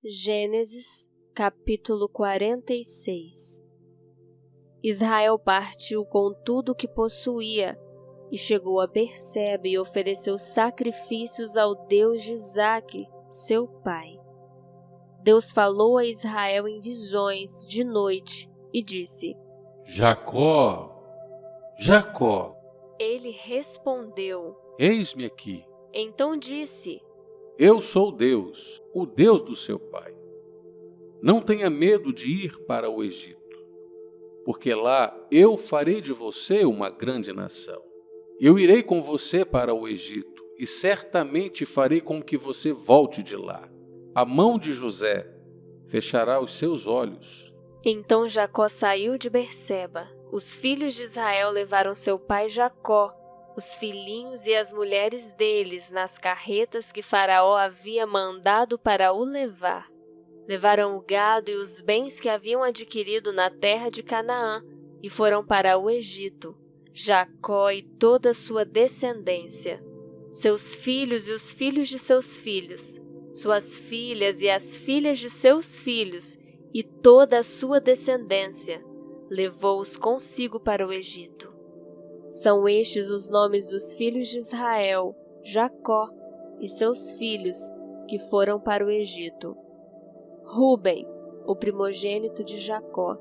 Gênesis, capítulo 46. Israel partiu com tudo o que possuía e chegou a Berseba e ofereceu sacrifícios ao Deus de Isaque, seu pai. Deus falou a Israel em visões de noite e disse: Jacó, Jacó. Ele respondeu: Eis-me aqui. Então disse: Eu sou Deus, o Deus do seu pai. Não tenha medo de ir para o Egito, porque lá eu farei de você uma grande nação. Eu irei com você para o Egito e certamente farei com que você volte de lá. A mão de José fechará os seus olhos. Então Jacó saiu de Berseba. Os filhos de Israel levaram seu pai Jacó, os filhinhos e as mulheres deles, nas carretas que Faraó havia mandado para o levar. Levaram o gado e os bens que haviam adquirido na terra de Canaã e foram para o Egito, Jacó e toda a sua descendência, seus filhos e os filhos de seus filhos, suas filhas e as filhas de seus filhos e toda a sua descendência, levou-os consigo para o Egito. São estes os nomes dos filhos de Israel, Jacó e seus filhos, que foram para o Egito. Ruben, o primogênito de Jacó.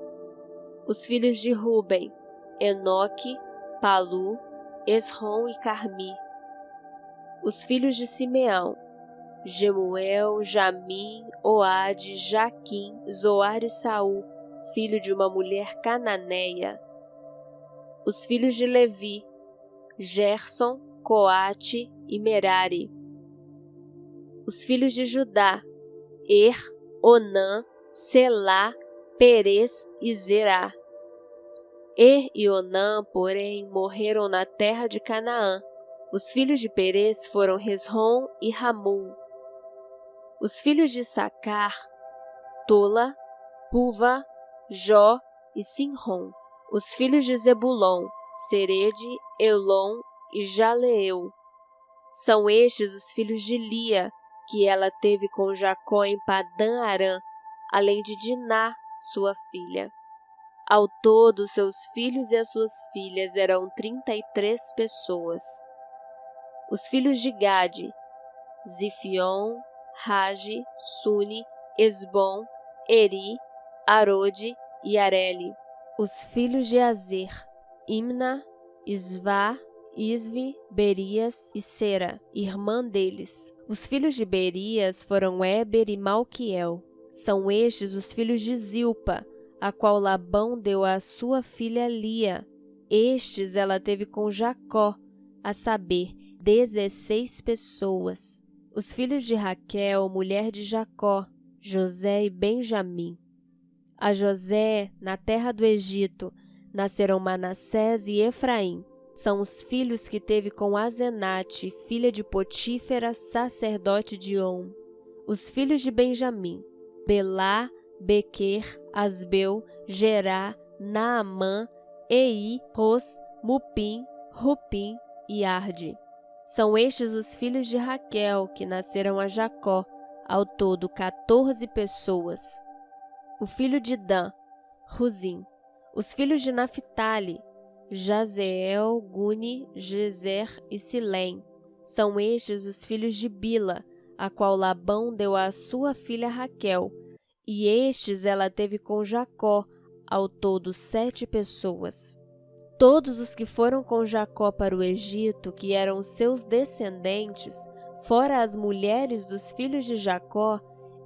Os filhos de Ruben: Enoque, Palu, Esrom e Carmi. Os filhos de Simeão: Jemuel, Jamim, Oade, Jaquim, Zoar e Saul, filho de uma mulher cananeia. Os filhos de Levi: Gerson, Coate e Merari. Os filhos de Judá: Onã, Selá, Perez e Zerá. E Onã, porém, morreram na terra de Canaã. Os filhos de Perez foram Resrom e Ramum. Os filhos de Sacar: Tola, Puva, Jó e Sinrom. Os filhos de Zebulon: Serede, Elon e Jaleel. São estes os filhos de Lia, que ela teve com Jacó em Padã-Arã, além de Diná, sua filha. Ao todo, seus filhos e as suas filhas eram 33 pessoas. Os filhos de Gade: Zifion, Rage, Suni, Esbom, Eri, Arode e Areli. Os filhos de Azer: Imna, Isvá, Isvi, Berias e Sera, irmã deles. Os filhos de Berias foram Éber e Malquiel. São estes os filhos de Zilpa, a qual Labão deu à sua filha Lia. Estes ela teve com Jacó, a saber, 16 pessoas. Os filhos de Raquel, mulher de Jacó: José e Benjamim. A José, na terra do Egito, nasceram Manassés e Efraim. São os filhos que teve com Azenate, filha de Potífera, sacerdote de On. Os filhos de Benjamim: Belá, Bequer, Asbeu, Gerá, Naamã, Ei, Ros, Mupim, Rupim e Arde. São estes os filhos de Raquel, que nasceram a Jacó, ao todo 14 pessoas. O filho de Dan: Ruzim. Os filhos de Naphtali: Jazeel, Guni, Jezer e Silém. São estes os filhos de Bila, a qual Labão deu à sua filha Raquel, e estes ela teve com Jacó, ao todo 7 pessoas. Todos os que foram com Jacó para o Egito, que eram seus descendentes, fora as mulheres dos filhos de Jacó,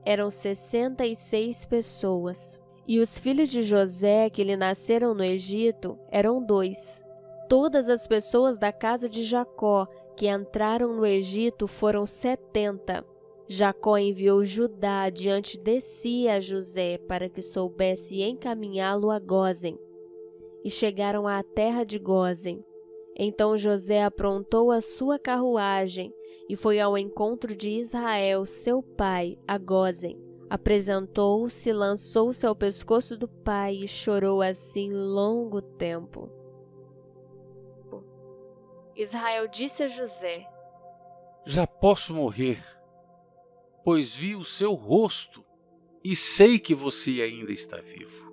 eram 66 pessoas. E os filhos de José, que lhe nasceram no Egito, eram 2. Todas as pessoas da casa de Jacó que entraram no Egito foram 70. Jacó enviou Judá diante de si a José para que soubesse encaminhá-lo a Gósen. E chegaram à terra de Gósen. Então José aprontou a sua carruagem e foi ao encontro de Israel, seu pai, a Gósen. Apresentou-se, lançou-se ao pescoço do pai e chorou assim longo tempo. Israel disse a José: Já posso morrer, pois vi o seu rosto e sei que você ainda está vivo.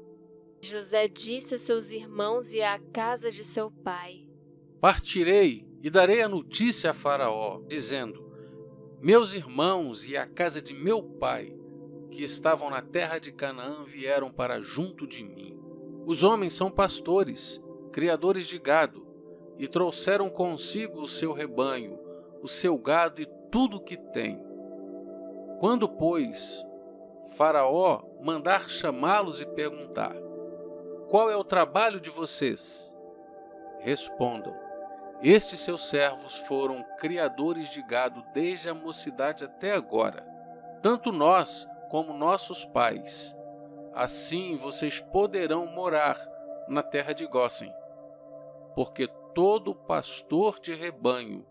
José disse a seus irmãos e à casa de seu pai: Partirei e darei a notícia a Faraó, dizendo: meus irmãos e a casa de meu pai, que estavam na terra de Canaã, vieram para junto de mim. Os homens são pastores, criadores de gado, e trouxeram consigo o seu rebanho, o seu gado e tudo o que tem. Quando, pois, Faraó mandar chamá-los e perguntar: qual é o trabalho de vocês? Respondam: estes seus servos foram criadores de gado desde a mocidade até agora, tanto nós como nossos pais. Assim vocês poderão morar na terra de Gósen, porque todo pastor de rebanho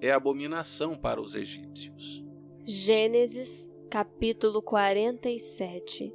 é abominação para os egípcios. Gênesis, capítulo 47.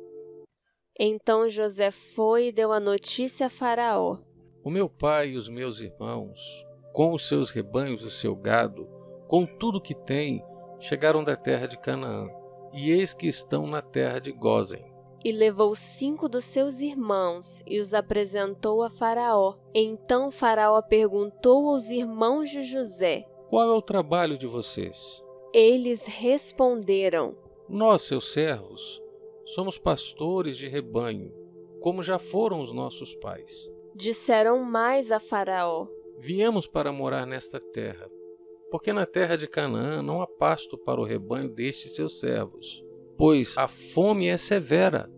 Então José foi e deu a notícia a Faraó: o meu pai e os meus irmãos, com os seus rebanhos e o seu gado, com tudo que tem, chegaram da terra de Canaã, e eis que estão na terra de Gósen. E levou 5 dos seus irmãos e os apresentou a Faraó. Então Faraó perguntou aos irmãos de José: qual é o trabalho de vocês? Eles responderam: nós, seus servos, somos pastores de rebanho, como já foram os nossos pais. Disseram mais a Faraó: viemos para morar nesta terra, porque na terra de Canaã não há pasto para o rebanho destes seus servos, pois a fome é severa.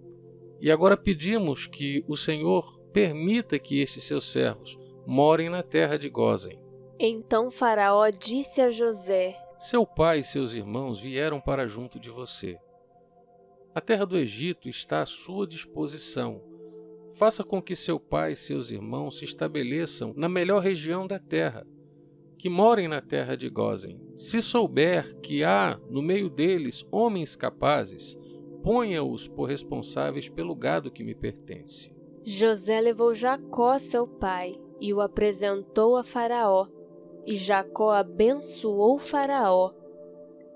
E agora pedimos que o Senhor permita que estes seus servos morem na terra de Gósen. Então Faraó disse a José: seu pai e seus irmãos vieram para junto de você. A terra do Egito está à sua disposição. Faça com que seu pai e seus irmãos se estabeleçam na melhor região da terra, que morem na terra de Gósen. Se souber que há no meio deles homens capazes, ponha-os por responsáveis pelo gado que me pertence. José levou Jacó, seu pai, e o apresentou a Faraó, e Jacó abençoou Faraó.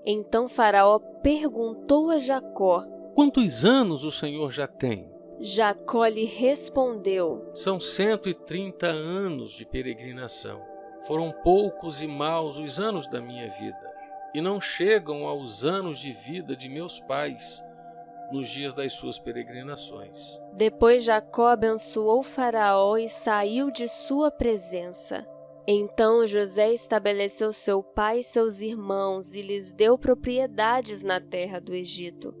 Então Faraó perguntou a Jacó: quantos anos o Senhor já tem? Jacó lhe respondeu: são 130 anos de peregrinação. Foram poucos e maus os anos da minha vida, e não chegam aos anos de vida de meus pais, nos dias das suas peregrinações. Depois Jacó abençoou Faraó e saiu de sua presença. Então José estabeleceu seu pai e seus irmãos e lhes deu propriedades na terra do Egito,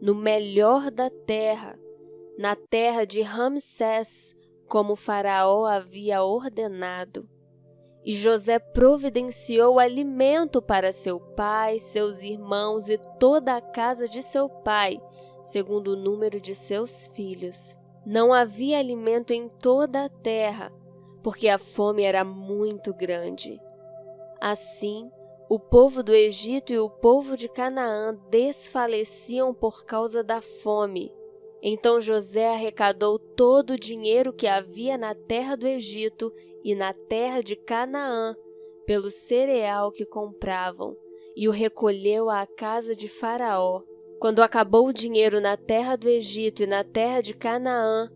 no melhor da terra, na terra de Ramsés, como Faraó havia ordenado. E José providenciou alimento para seu pai, seus irmãos e toda a casa de seu pai, segundo o número de seus filhos. Não havia alimento em toda a terra, porque a fome era muito grande. Assim, o povo do Egito e o povo de Canaã desfaleciam por causa da fome. Então José arrecadou todo o dinheiro que havia na terra do Egito e na terra de Canaã, pelo cereal que compravam, e o recolheu à casa de Faraó. Quando acabou o dinheiro na terra do Egito e na terra de Canaã,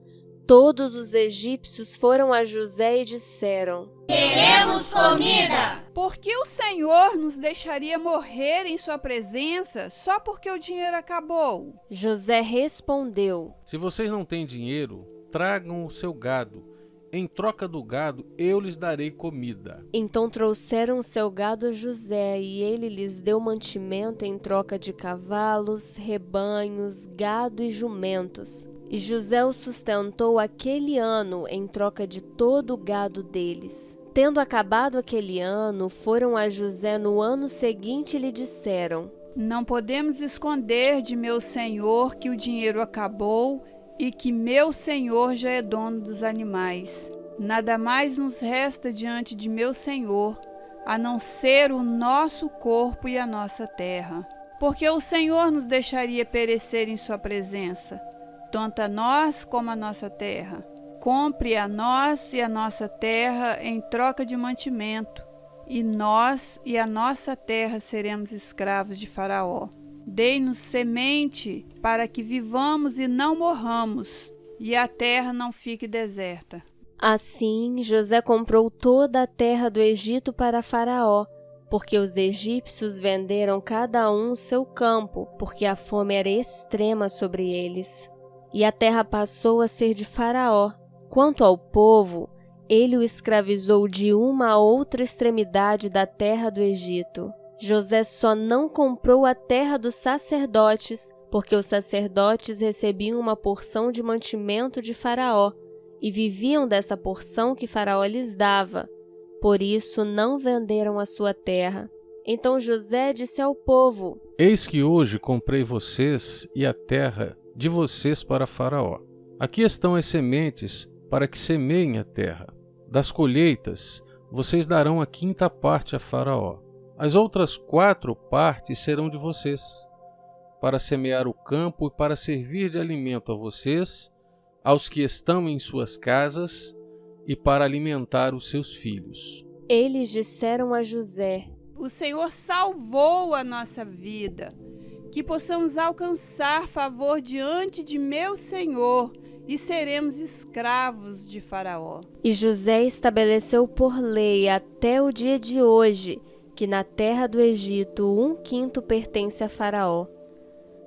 todos os egípcios foram a José e disseram: queremos comida! Por que o Senhor nos deixaria morrer em sua presença só porque o dinheiro acabou? José respondeu: se vocês não têm dinheiro, tragam o seu gado. Em troca do gado, eu lhes darei comida. Então trouxeram o seu gado a José, e ele lhes deu mantimento em troca de cavalos, rebanhos, gado e jumentos. E José o sustentou aquele ano em troca de todo o gado deles. Tendo acabado aquele ano, foram a José no ano seguinte e lhe disseram: não podemos esconder de meu senhor que o dinheiro acabou e que meu senhor já é dono dos animais. Nada mais nos resta diante de meu senhor, a não ser o nosso corpo e a nossa terra. Porque o Senhor nos deixaria perecer em sua presença, tanto a nós como a nossa terra. Compre a nós e a nossa terra em troca de mantimento, e nós e a nossa terra seremos escravos de Faraó. Dei-nos semente para que vivamos e não morramos, e a terra não fique deserta. Assim, José comprou toda a terra do Egito para Faraó, porque os egípcios venderam cada um seu campo, porque a fome era extrema sobre eles. E a terra passou a ser de Faraó. Quanto ao povo, ele o escravizou de uma a outra extremidade da terra do Egito. José só não comprou a terra dos sacerdotes, porque os sacerdotes recebiam uma porção de mantimento de Faraó, e viviam dessa porção que Faraó lhes dava. Por isso não venderam a sua terra. Então José disse ao povo: Eis que hoje comprei vocês e a terra de vocês para Faraó. Aqui estão as sementes para que semeiem a terra. Das colheitas, vocês darão a 5ª parte a Faraó. As outras 4 partes serão de vocês, para semear o campo e para servir de alimento a vocês, aos que estão em suas casas, e para alimentar os seus filhos. Eles disseram a José: O Senhor salvou a nossa vida, que possamos alcançar favor diante de meu Senhor e seremos escravos de Faraó. E José estabeleceu por lei até o dia de hoje que na terra do Egito 1/5 pertence a Faraó.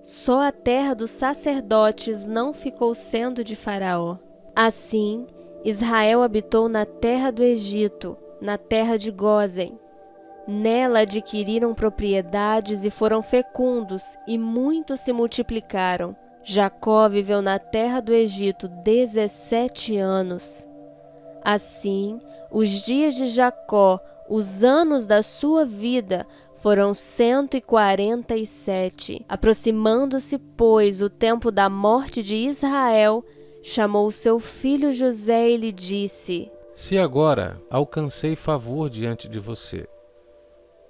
Só a terra dos sacerdotes não ficou sendo de Faraó. Assim, Israel habitou na terra do Egito, na terra de Gósen. Nela adquiriram propriedades e foram fecundos, e muitos se multiplicaram. Jacó viveu na terra do Egito 17 anos. Assim, os dias de Jacó, os anos da sua vida, foram 147. Aproximando-se, pois, o tempo da morte de Israel, chamou seu filho José e lhe disse: Se agora alcancei favor diante de você,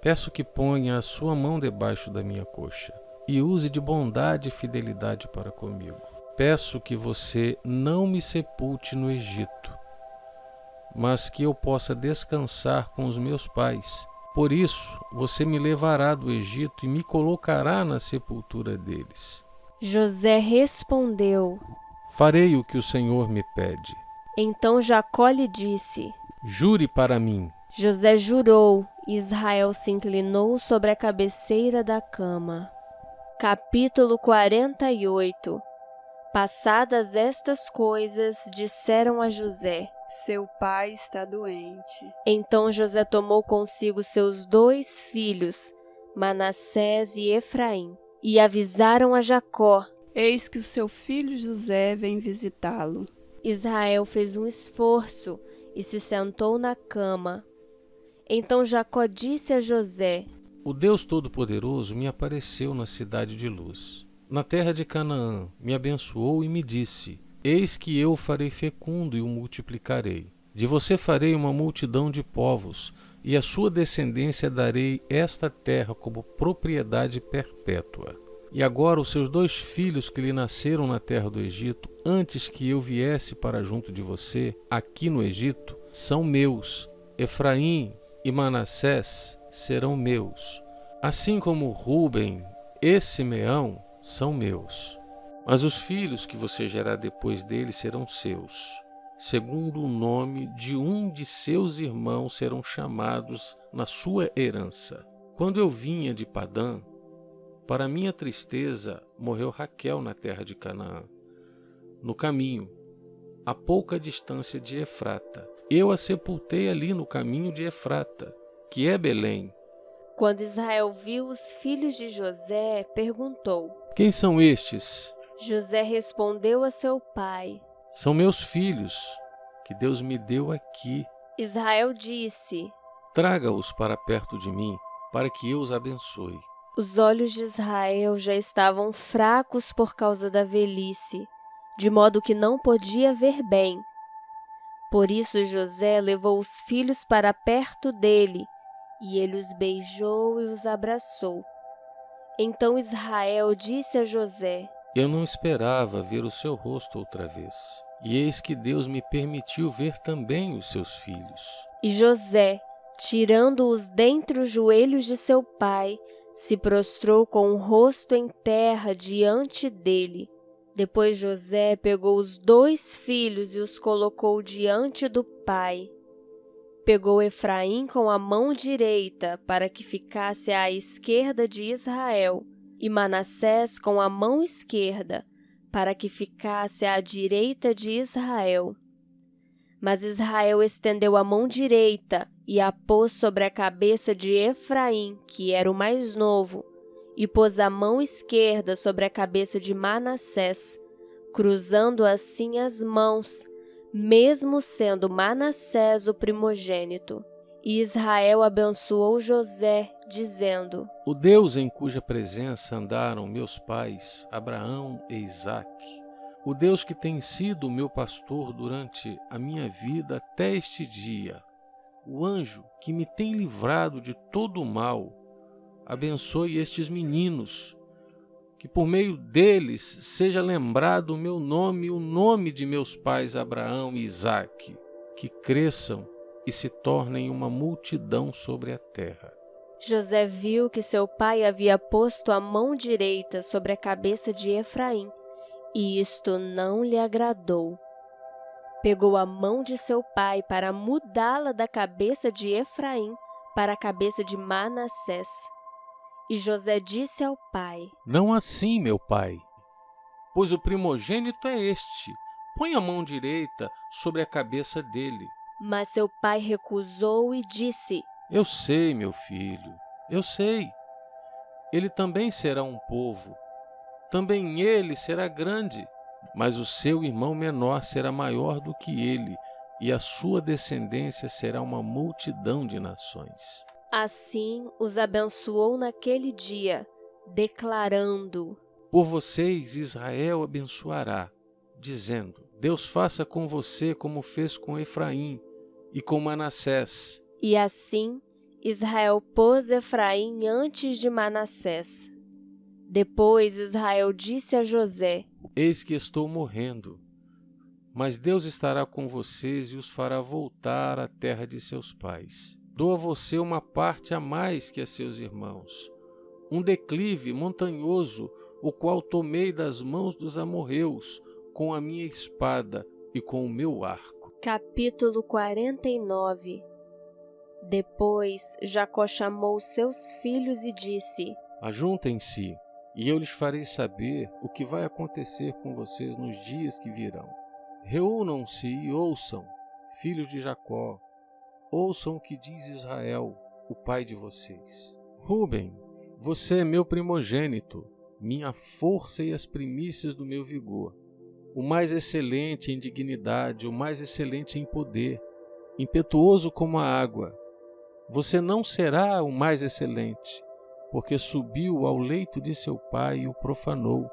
peço que ponha a sua mão debaixo da minha coxa e use de bondade e fidelidade para comigo. Peço que você não me sepulte no Egito, mas que eu possa descansar com os meus pais. Por isso, você me levará do Egito e me colocará na sepultura deles. José respondeu: Farei o que o Senhor me pede. Então Jacó lhe disse: Jure para mim. José jurou, e Israel se inclinou sobre a cabeceira da cama. Capítulo 48. Passadas estas coisas, disseram a José: Seu pai está doente. Então José tomou consigo seus 2 filhos, Manassés e Efraim, e avisaram a Jacó. Eis que o seu filho José vem visitá-lo. Israel fez um esforço e se sentou na cama. Então Jacó disse a José: O Deus Todo-Poderoso me apareceu na cidade de Luz, na terra de Canaã, me abençoou e me disse: Eis que eu o farei fecundo e o multiplicarei. De você farei uma multidão de povos, e à sua descendência darei esta terra como propriedade perpétua. E agora os seus 2 filhos que lhe nasceram na terra do Egito, antes que eu viesse para junto de você, aqui no Egito, são meus. Efraim e Manassés serão meus, assim como Rúben e Simeão são meus. Mas os filhos que você gerar depois dele serão seus. Segundo o nome de um de seus irmãos serão chamados na sua herança. Quando eu vinha de Padã, para minha tristeza, morreu Raquel na terra de Canaã, no caminho, a pouca distância de Efrata. Eu a sepultei ali no caminho de Efrata, que é Belém. Quando Israel viu os filhos de José, perguntou: Quem são estes? José respondeu a seu pai: São meus filhos, que Deus me deu aqui. Israel disse: Traga-os para perto de mim, para que eu os abençoe. Os olhos de Israel já estavam fracos por causa da velhice, de modo que não podia ver bem. Por isso José levou os filhos para perto dele, e ele os beijou e os abraçou. Então Israel disse a José: Eu não esperava ver o seu rosto outra vez, e eis que Deus me permitiu ver também os seus filhos. E José, tirando-os dentre os joelhos de seu pai, se prostrou com o rosto em terra diante dele. Depois José pegou os 2 filhos e os colocou diante do pai. Pegou Efraim com a mão direita para que ficasse à esquerda de Israel, e Manassés com a mão esquerda para que ficasse à direita de Israel. Mas Israel estendeu a mão direita e a pôs sobre a cabeça de Efraim, que era o mais novo, e pôs a mão esquerda sobre a cabeça de Manassés, cruzando assim as mãos, mesmo sendo Manassés o primogênito. E Israel abençoou José, dizendo: O Deus em cuja presença andaram meus pais, Abraão e Isaque, o Deus que tem sido meu pastor durante a minha vida até este dia, o anjo que me tem livrado de todo o mal, abençoe estes meninos, que por meio deles seja lembrado o meu nome e o nome de meus pais Abraão e Isaque, que cresçam e se tornem uma multidão sobre a terra. José viu que seu pai havia posto a mão direita sobre a cabeça de Efraim, e isto não lhe agradou. Pegou a mão de seu pai para mudá-la da cabeça de Efraim para a cabeça de Manassés. E José disse ao pai: Não assim, meu pai, pois o primogênito é este. Põe a mão direita sobre a cabeça dele. Mas seu pai recusou e disse: Eu sei, meu filho, eu sei. Ele também será um povo, também ele será grande, mas o seu irmão menor será maior do que ele, e a sua descendência será uma multidão de nações. Assim os abençoou naquele dia, declarando: Por vocês Israel abençoará, dizendo: Deus faça com você como fez com Efraim e com Manassés. E assim Israel pôs Efraim antes de Manassés. Depois Israel disse a José: Eis que estou morrendo, mas Deus estará com vocês e os fará voltar à terra de seus pais. Dou a você uma parte a mais que a seus irmãos, um declive montanhoso, o qual tomei das mãos dos amorreus, com a minha espada e com o meu arco. Capítulo 49. Depois Jacó chamou seus filhos e disse: Ajuntem-se, e eu lhes farei saber o que vai acontecer com vocês nos dias que virão. Reúnam-se e ouçam, filhos de Jacó, ouçam o que diz Israel, o pai de vocês. Rúben, você é meu primogênito, minha força e as primícias do meu vigor, o mais excelente em dignidade, o mais excelente em poder, impetuoso como a água. Você não será o mais excelente, porque subiu ao leito de seu pai e o profanou.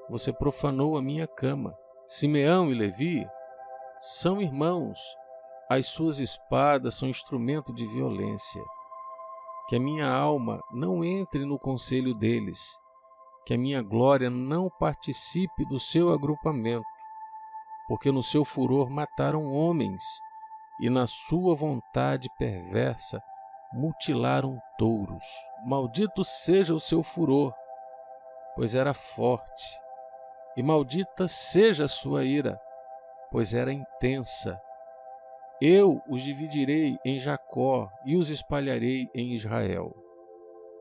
Você profanou a minha cama. Simeão e Levi são irmãos. As suas espadas são instrumento de violência. Que a minha alma não entre no conselho deles. Que a minha glória não participe do seu agrupamento. Porque no seu furor mataram homens, e na sua vontade perversa mutilaram touros. Maldito seja o seu furor, pois era forte, e maldita seja a sua ira, pois era intensa. Eu os dividirei em Jacó e os espalharei em Israel.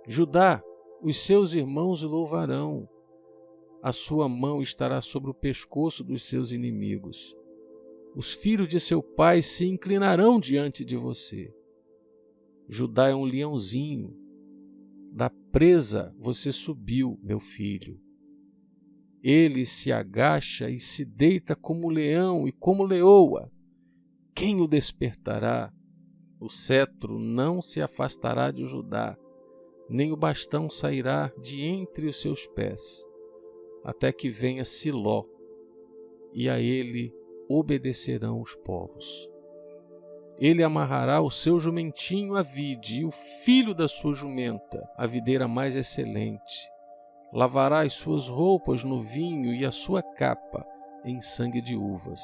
Judá, os seus irmãos o louvarão, a sua mão estará sobre o pescoço dos seus inimigos. Os filhos de seu pai se inclinarão diante de você. Judá é um leãozinho. Da presa você subiu, meu filho. Ele se agacha e se deita como leão e como leoa. Quem o despertará? O cetro não se afastará de Judá, nem o bastão sairá de entre os seus pés, até que venha Siló, e a ele obedecerão os povos. Ele amarrará o seu jumentinho à vide, e o filho da sua jumenta, a videira mais excelente. Lavará as suas roupas no vinho e a sua capa em sangue de uvas.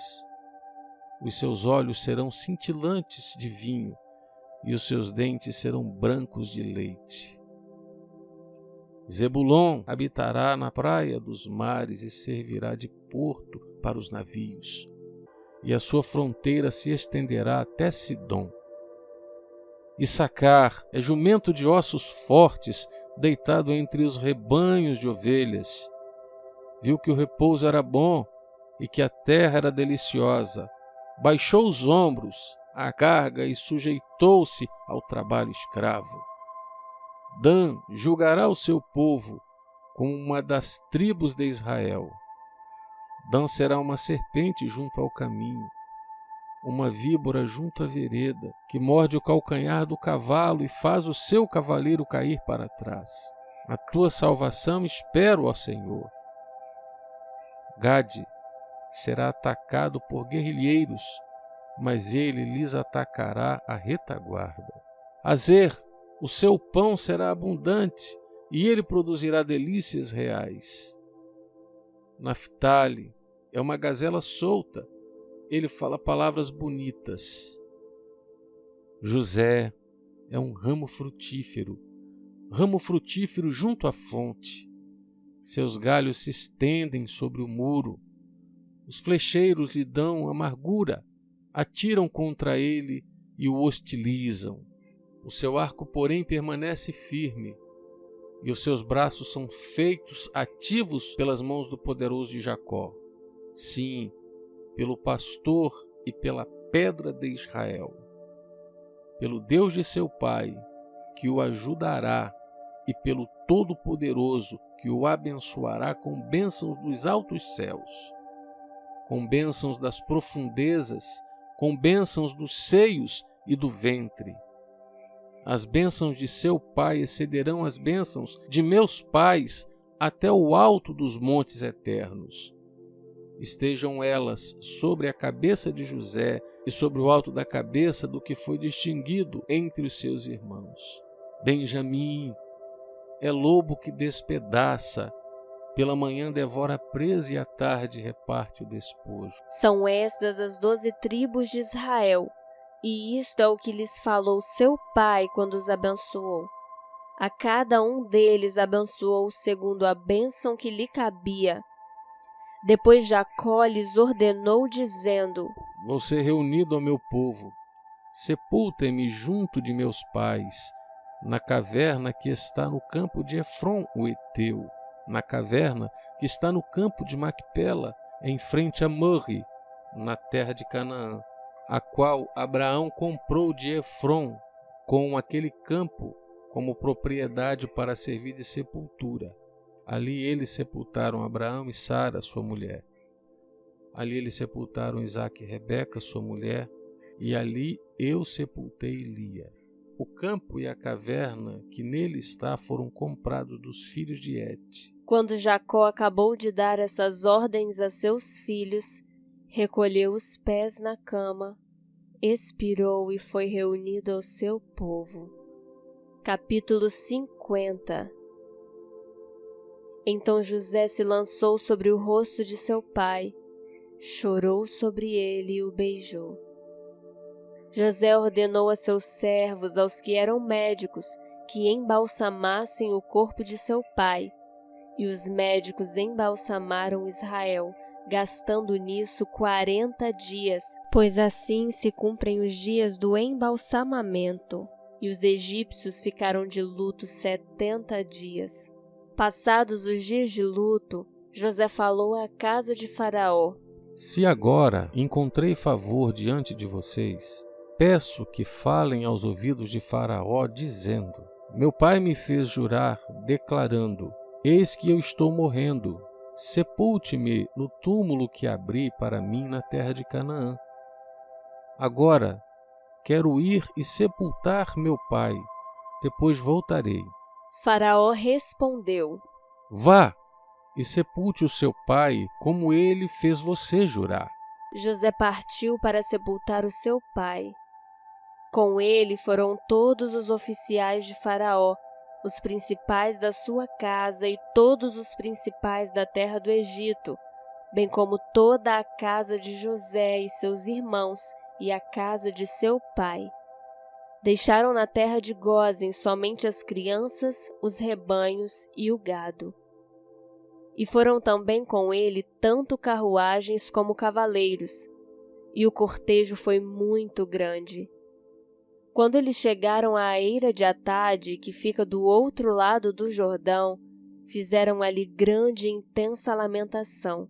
Os seus olhos serão cintilantes de vinho, e os seus dentes serão brancos de leite. Zebulon habitará na praia dos mares e servirá de porto para os navios, e a sua fronteira se estenderá até Sidom. Issacar é jumento de ossos fortes, deitado entre os rebanhos de ovelhas. Viu que o repouso era bom e que a terra era deliciosa. Baixou os ombros à carga e sujeitou-se ao trabalho escravo. Dan julgará o seu povo como uma das tribos de Israel. Dan será uma serpente junto ao caminho, uma víbora junto à vereda, que morde o calcanhar do cavalo e faz o seu cavaleiro cair para trás. A tua salvação espero, ó Senhor. Gade será atacado por guerrilheiros, mas ele lhes atacará a retaguarda. Azer, o seu pão será abundante, e ele produzirá delícias reais. Naftali é uma gazela solta, ele fala palavras bonitas. José é um ramo frutífero junto à fonte. Seus galhos se estendem sobre o muro. Os flecheiros lhe dão amargura, atiram contra ele e o hostilizam. O seu arco, porém, permanece firme, e os seus braços são feitos ativos pelas mãos do poderoso de Jacó. Sim, pelo pastor e pela pedra de Israel, pelo Deus de seu pai, que o ajudará, e pelo Todo-Poderoso, que o abençoará com bênçãos dos altos céus, com bênçãos das profundezas, com bênçãos dos seios e do ventre. As bênçãos de seu pai excederão as bênçãos de meus pais até o alto dos montes eternos. Estejam elas sobre a cabeça de José e sobre o alto da cabeça do que foi distinguido entre os seus irmãos. Benjamim é lobo que despedaça, pela manhã devora a presa e à tarde reparte o despojo. São estas as 12 tribos de Israel, e isto é o que lhes falou seu pai quando os abençoou. A cada um deles abençoou segundo a bênção que lhe cabia. Depois Jacó lhes ordenou, dizendo: Vou ser reunido ao meu povo. Sepultem-me junto de meus pais, na caverna que está no campo de Efron, o Eteu, na caverna que está no campo de Macpela, em frente a Morre, na terra de Canaã, a qual Abraão comprou de Efron, com aquele campo como propriedade para servir de sepultura. Ali eles sepultaram Abraão e Sara, sua mulher. Ali eles sepultaram Isaque e Rebeca, sua mulher, e ali eu sepultei Lia. O campo e a caverna que nele está foram comprados dos filhos de Et. Quando Jacó acabou de dar essas ordens a seus filhos, recolheu os pés na cama, expirou e foi reunido ao seu povo. Capítulo 50. Então José se lançou sobre o rosto de seu pai, chorou sobre ele e o beijou. José ordenou a seus servos, aos que eram médicos, que embalsamassem o corpo de seu pai, e os médicos embalsamaram Israel, gastando nisso 40 dias, pois assim se cumprem os dias do embalsamamento, e os egípcios ficaram de luto 70 dias. Passados os dias de luto, José falou à casa de Faraó: Se agora encontrei favor diante de vocês, peço que falem aos ouvidos de Faraó, dizendo: Meu pai me fez jurar, declarando: Eis que eu estou morrendo. Sepulte-me no túmulo que abri para mim na terra de Canaã. Agora quero ir e sepultar meu pai, depois voltarei. Faraó respondeu: Vá e sepulte o seu pai, como ele fez você jurar. José partiu para sepultar o seu pai. Com ele foram todos os oficiais de Faraó, os principais da sua casa e todos os principais da terra do Egito, bem como toda a casa de José e seus irmãos e a casa de seu pai. Deixaram na terra de Gósen somente as crianças, os rebanhos e o gado. E foram também com ele tanto carruagens como cavaleiros, e o cortejo foi muito grande. Quando eles chegaram à eira de Atade, que fica do outro lado do Jordão, fizeram ali grande e intensa lamentação,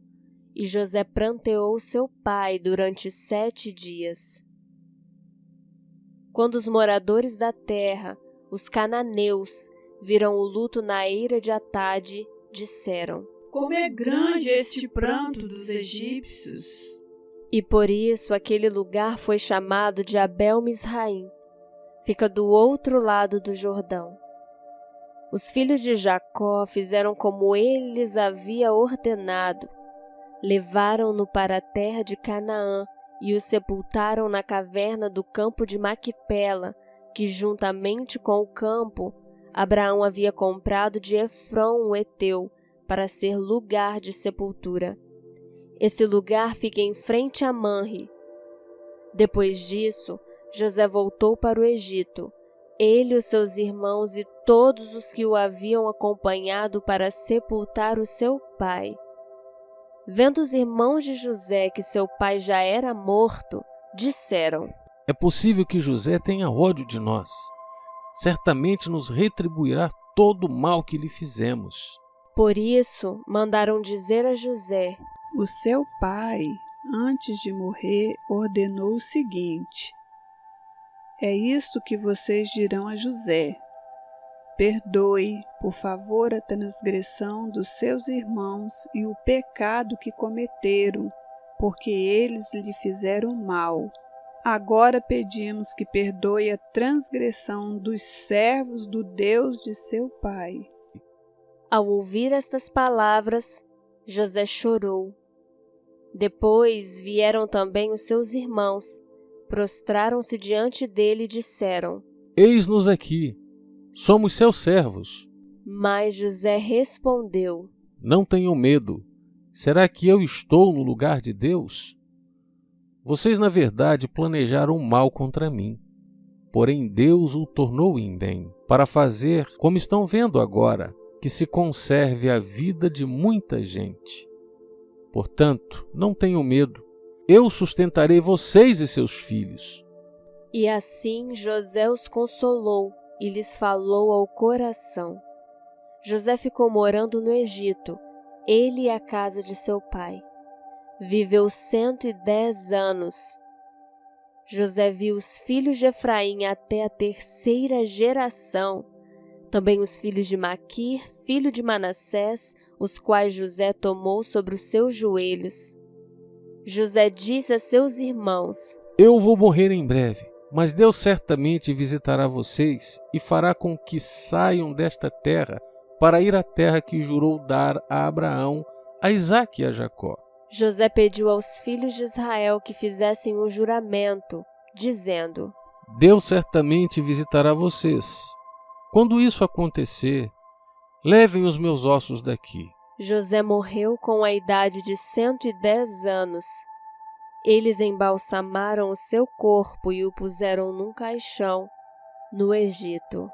e José pranteou seu pai durante 7 dias. Quando os moradores da terra, os cananeus, viram o luto na eira de Atade, disseram: Como é grande este pranto dos egípcios! E por isso aquele lugar foi chamado de Abel-Misraim, fica do outro lado do Jordão. Os filhos de Jacó fizeram como ele lhes havia ordenado. Levaram-no para a terra de Canaã e o sepultaram na caverna do campo de Maquipela, que juntamente com o campo Abraão havia comprado de Efrom o heteu, para ser lugar de sepultura. Esse lugar fica em frente a Manre. Depois disso, José voltou para o Egito, ele, os seus irmãos e todos os que o haviam acompanhado para sepultar o seu pai. Vendo os irmãos de José que seu pai já era morto, disseram: É possível que José tenha ódio de nós. Certamente nos retribuirá todo o mal que lhe fizemos. Por isso, mandaram dizer a José: O seu pai, antes de morrer, ordenou o seguinte: É isto que vocês dirão a José: Perdoe, por favor, a transgressão dos seus irmãos e o pecado que cometeram, porque eles lhe fizeram mal. Agora pedimos que perdoe a transgressão dos servos do Deus de seu pai. Ao ouvir estas palavras, José chorou. Depois vieram também os seus irmãos, prostraram-se diante dele e disseram: Eis-nos aqui, somos seus servos. Mas José respondeu: Não tenham medo. Será que eu estou no lugar de Deus? Vocês, na verdade, planejaram mal contra mim. Porém, Deus o tornou em bem, para fazer, como estão vendo agora, que se conserve a vida de muita gente. Portanto, não tenham medo. Eu sustentarei vocês e seus filhos. E assim José os consolou e lhes falou ao coração. José ficou morando no Egito, ele e a casa de seu pai. Viveu 110 anos. José viu os filhos de Efraim até a 3ª geração. Também os filhos de Maquir, filho de Manassés, os quais José tomou sobre os seus joelhos. José disse a seus irmãos: Eu vou morrer em breve, mas Deus certamente visitará vocês e fará com que saiam desta terra para ir à terra que jurou dar a Abraão, a Isaque e a Jacó. José pediu aos filhos de Israel que fizessem um juramento, dizendo: Deus certamente visitará vocês. Quando isso acontecer, levem os meus ossos daqui. José morreu com a idade de 110 anos. Eles embalsamaram o seu corpo e o puseram num caixão no Egito.